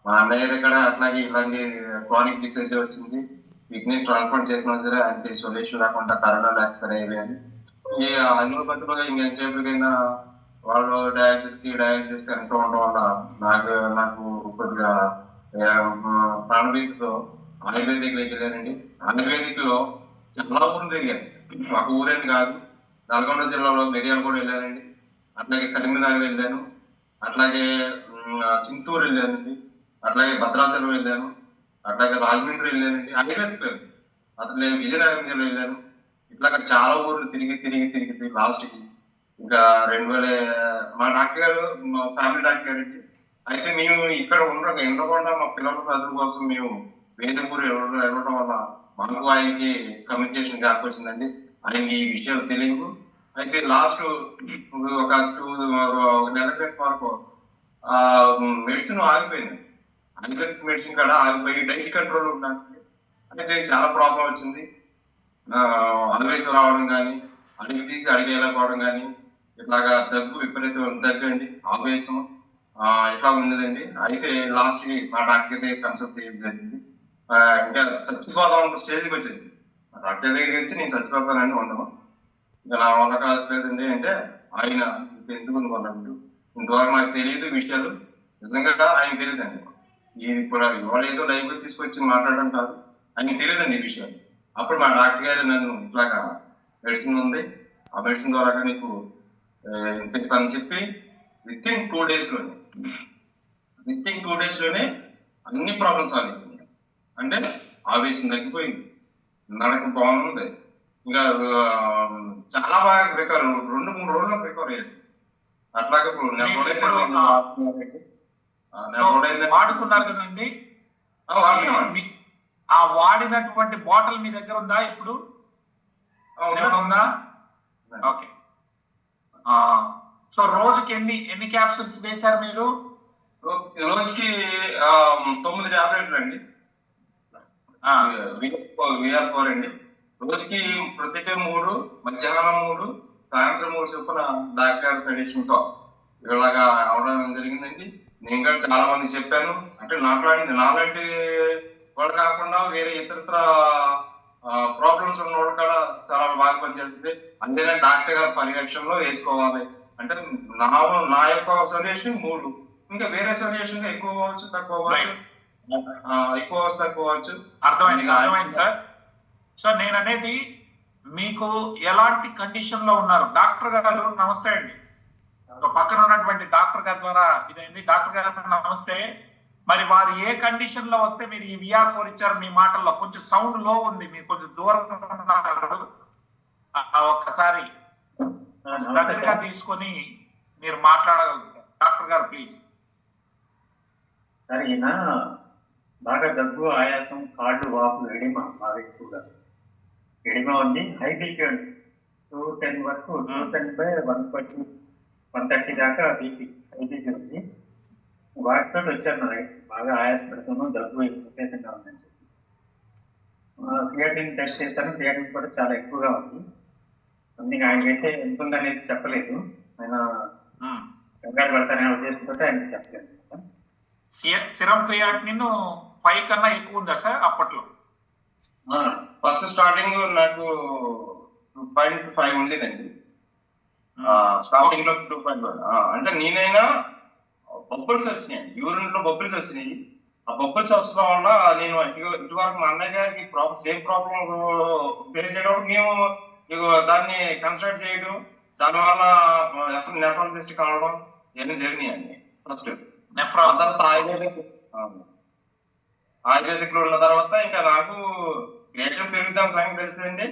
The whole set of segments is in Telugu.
మా అన్నయ్య దగ్గర అట్లాగే ఇలాంటి క్రానిక్ డిసీజ్ వచ్చింది. కిడ్నీ ట్రాన్స్ప్లాంట్ చేసిన సరే అంటే సొల్యూషన్ రాకుండా కరోనా ఎక్స్పైర్ అయ్యాయి. ఈ అందులో పట్టులో ఇంకెంతసేపుకైనా వాళ్ళు డయాలసిస్ అంటూ ఉండడం వల్ల నాకు కొద్దిగా ప్రాణభీతితో ఆయుర్వేదిక్ వెళ్ళానండి. ఆయుర్వేదిక్ లో చాలా ఊరు తిరిగాను. ఒక ఊరేని కాదు, నల్గొండ జిల్లాలో మిరియాలు కూడా వెళ్ళానండి. అట్లాగే కరీంనగర్ వెళ్ళాను, అట్లాగే చింతూరు వెళ్ళానండి, అట్లాగే భద్రాచలం వెళ్ళాను, అట్లాగే రాజమండ్రి వెళ్ళానండి. ఆయుర్వేదిక్ లేదు అసలు నేను విజయనగరం జిల్లా వెళ్ళాను. ఇట్లా చాలా ఊర్లు తిరిగి లాస్ట్కి ఇంకా 2000 మా డాక్టర్ గారు మా ఫ్యామిలీ డాక్టర్ గారు అండి. అయితే మేము ఇక్కడ ఉండకుండా మా పిల్లల చదువు కోసం మేము వేరే ఊరు వెళ్ళడం వల్ల మనకు ఆయనకి కమ్యూనికేషన్ గ్యాప్ వచ్చిందండి. ఆయనకి ఈ విషయాలు తెలియదు. అయితే లాస్ట్ ఒక నెల క్రితం వరకు మెడిసిన్ ఆగిపోయింది. ఆయుర్వేదిక్ మెడిసిన్ కూడా ఆగిపోయి డైట్ కంట్రోల్ ఉన్నాను. అయితే చాలా ప్రాబ్లం వచ్చింది. అలవేసి రావడం కానీ, అడిగి తీసి అడిగేయలేకపోవడం కానీ, ఇట్లాగా దగ్గు విపరీతమైన దగ్గు అండి, ఆవేశం ఇట్లా ఉండేదండి. అయితే లాస్ట్ కి మా డాక్టర్ దగ్గర కన్సల్ట్ చేయడం జరిగింది. ఇంకా చచ్చిపోదాం స్టేజ్కి వచ్చింది. డాక్టర్ దగ్గరికి వచ్చి నేను చచ్చిపోతానని ఉండను, ఇంకా నా వల్ల కాదులేదండి అంటే ఆయన ఎందుకు వాళ్ళు ఇంతవరకు నాకు తెలియదు విషయాలు. నిజంగా ఆయన తెలియదండి. ఇది కూడా ఇవాళ ఏదో లైవ్ తీసుకొచ్చి మాట్లాడడం కాదు, ఆయనకి తెలియదండి ఈ విషయాలు. అప్పుడు మా డాక్టర్ గారు నన్ను ఇట్లాగా మెడిసిన్ ఉంది, ఆ మెడిసిన్ ద్వారా నీకు ఇప్పిస్తానని చెప్పి విత్ ఇన్ 2 days లోనే అన్ని ప్రాబ్లమ్స్ సాల్వ్ అయిపోయింది. అంటే ఆవేశం తగ్గిపోయింది, నడక బాగుంది, ఇంకా చాలా బాగా రికవర్ 2-3 రోజుల్లో రికవర్ అయ్యారు. అట్లాగే వాడుకున్నారు కదండి. ఆ వాడినటువంటి బాటిల్ మీ దగ్గర ఉందా ఇప్పుడు? ఉందా? ఓకే. సో రోజుకి ఎన్ని క్యాప్సూల్స్ వేశారు మీరు? రోజుకి 9 టాబ్లెట్లు అండి. VR4 అండి. రోజుకి ప్రతిగా 3, మధ్యాహ్నం 3, సాయంత్రం 3 చొప్పున డాక్టర్ సజెషన్ తో ఇలాగా అవడం జరిగిందండి. నేను కూడా చాలా మంది చెప్పాను. అంటే నాలాంటి వాడు కాకుండా వేరే ఇతరత్ర ప్రాబ్లమ్స్ ఉన్న వాళ్ళు కూడా చాలా బాగా పనిచేస్తుంది. అందుకనే డాక్టర్ గారి పర్యవేక్షణలో వేసుకోవాలి. అంటే నా యొక్క సొల్యూషన్ 3, ఇంకా వేరే సొల్యూషన్ ఎక్కువ అవ్వచ్చు, తక్కువ అవ్వచ్చు, ఎక్కువ వస్తే తక్కువ అవ్వచ్చు. అర్థమైంది సార్. సో నేను అనేది మీకు ఎలాంటి కండిషన్ లో ఉన్నారు? డాక్టర్ గారు నమస్తే అండి. పక్కన ఉన్నటువంటి డాక్టర్ గారి ద్వారా ఇదైంది. డాక్టర్ గారు నమస్తే. మరి వారు ఏ కండిషన్ లో వస్తే మీరు ఈ VR4 ఇచ్చారు? మీ మాటల్లో కొంచెం సౌండ్ లో ఉంది, మీరు కొంచెం దూరంగా ఉన్నారు. ఒక్కసారి దగ్గరగా తీసుకొని మీరు మాట్లాడగలరు సార్. డాక్టర్ గారు ప్లీజ్. సార్, ఈయన బాగా దగ్గు, ఆయాసం, కాళ్ళు వాపు, ఎడిమా బాగా ఎక్కువగా ఎడిమా ఉంది. హై బీపీ 210 వరకు, 210/140, 130 దాకా బీపీ హై బీపీ ఉంది. వాటితో వచ్చారు నా బాగా ఆయాసపడుతున్నాం, దగ్గు విపరీతంగా ఉందని చెప్పి క్రియాటిన్ టెస్ట్ చేశాను. క్రియాటిన్ కూడా చాలా ఎక్కువగా ఉంది. అందుకే ఆయనకైతే ఎంత ఉందనేది చెప్పలేదు. ఆయన కంగారు పడతానే ఉద్దేశంతో ఆయనకి చెప్పలేదు. సిరం క్రియాటిన్ 5 కన్నా ఎక్కువ ఉందా సార్ అప్పట్లో? ఫస్ట్ స్టార్టింగ్ నాకు 2.5 ఉండేదండి. స్టార్టింగ్ లో 2.1. అంటే నేనైనా బొబ్బుల్స్ వచ్చినాయి, యూరిన్ లో బొబ్బుల్స్ వచ్చినాయి. ఆ బొబ్బుల్స్ వస్తడం వల్ల నేను ఇటువరకు మా అన్నయ్య గారికి సేమ్ ప్రాబ్లమ్స్ ఫేస్ చేయడం, మేము దాన్ని కన్సల్ట్ చేయడం, దానివల్ల నెఫ్రాలజిస్ట్ కావడం ఇవన్నీ జరిగినాయండి. ఫస్ట్ ఆయుర్వేదిక్ లో ఉన్న తర్వాత ఇంకా నాకు క్రియేటివ్ పెరుగుతాం సంగతి తెలిసింది.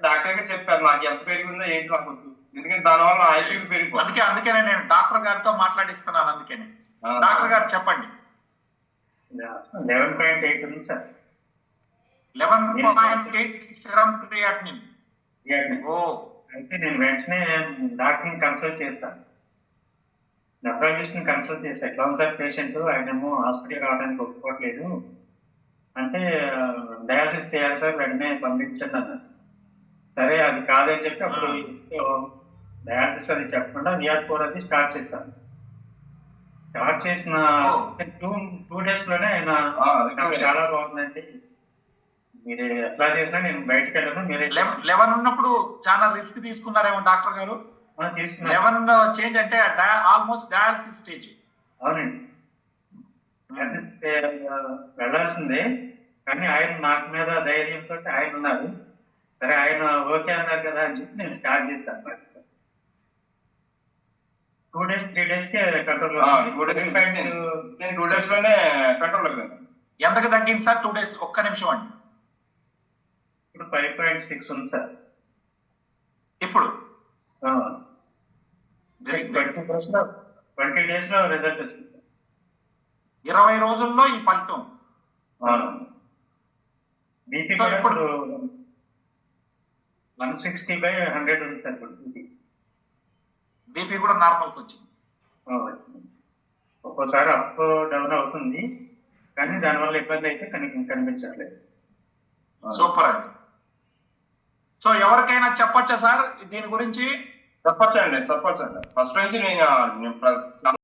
డాక్టర్ గా చెప్పారు నాకు ఎంత పెరిగిందో ఏంటి నాకు, ఎందుకంటే దానివల్ల ఐపీపీ పెరిగిపోయింది. అందుకనే నేను డాక్టర్ గారితో మాట్లాడిస్తున్నాను. అందుకని డాక్టర్ గారు చెప్పండి. 11.8 ఉంది సార్. 11.8 serum creatine. అయితే నేను వెంటనే డాక్టర్ని కన్సల్ట్ చేస్తాను, నెఫ్రాలజిస్ట్ని కన్సల్ట్ చేశాను. ఎట్లా ఉంది సార్ పేషెంట్, ఆయనేమో హాస్పిటల్ రావడానికి ఒప్పుకోవట్లేదు అంటే డయాలసిస్ చేయాలి సార్, వెంటనే పంపించండి అన్నారు. సరే అది కాదని చెప్పి అప్పుడు డయాలసిస్ అది చెప్పకుండా VR4 అది స్టార్ట్ చేశాను. స్టార్ట్ చేసిన టూ డేస్ లోనే ఆయన నాకు చాలా బాగుందండి, మీరు ఎట్లా చేసినా నేను బయటకు వెళ్ళను, మీరే 11 ఉన్నప్పుడు చాలా రిస్క్ తీసుకున్నారేమో డాక్టర్ గారు. తీసుకున్నాను. 11 చేంజ్ అంటే ఆల్మోస్ట్ డయాలసిస్ స్టేజ్. అవునండి, వెళ్ళాల్సిందే, కానీ ఆయన నాకు మీద ధైర్యంతో ఆయన ఉన్నారు. సరే ఆయన ఓకే అన్నారు కదా అని చెప్పి నేను స్టార్ట్ చేశాను. 2 days 3 days కే కంట్రోల్. 2 days లోనే కంట్రోల్ అయిపోయింది. ఎంతకు తగ్గింది సార్ 2 days? ఒక్క నిమిషం అండి. ఇప్పుడు 5.6 ఉంది సార్. ఇప్పుడు 20 days లో రిజల్ట్ వచ్చింది సార్. 20 రోజుల్లో ఈ ఫలితం. బీపీ కూడా ఇప్పుడు 160/100 ఉంది సార్. ఇప్పుడు బీపీ కూడా నార్మల్కి వచ్చింది. ఒక్కోసారి అప్ డౌన్ అవుతుంది, కానీ దానివల్ల ఇబ్బంది అయితే కనిపించట్లేదు. సూపర్ అండి. సో ఎవరికైనా చెప్పొచ్చా సార్ దీని గురించి? చెప్పొచ్చండి. ఫస్ట్ నుంచి నేను చాలా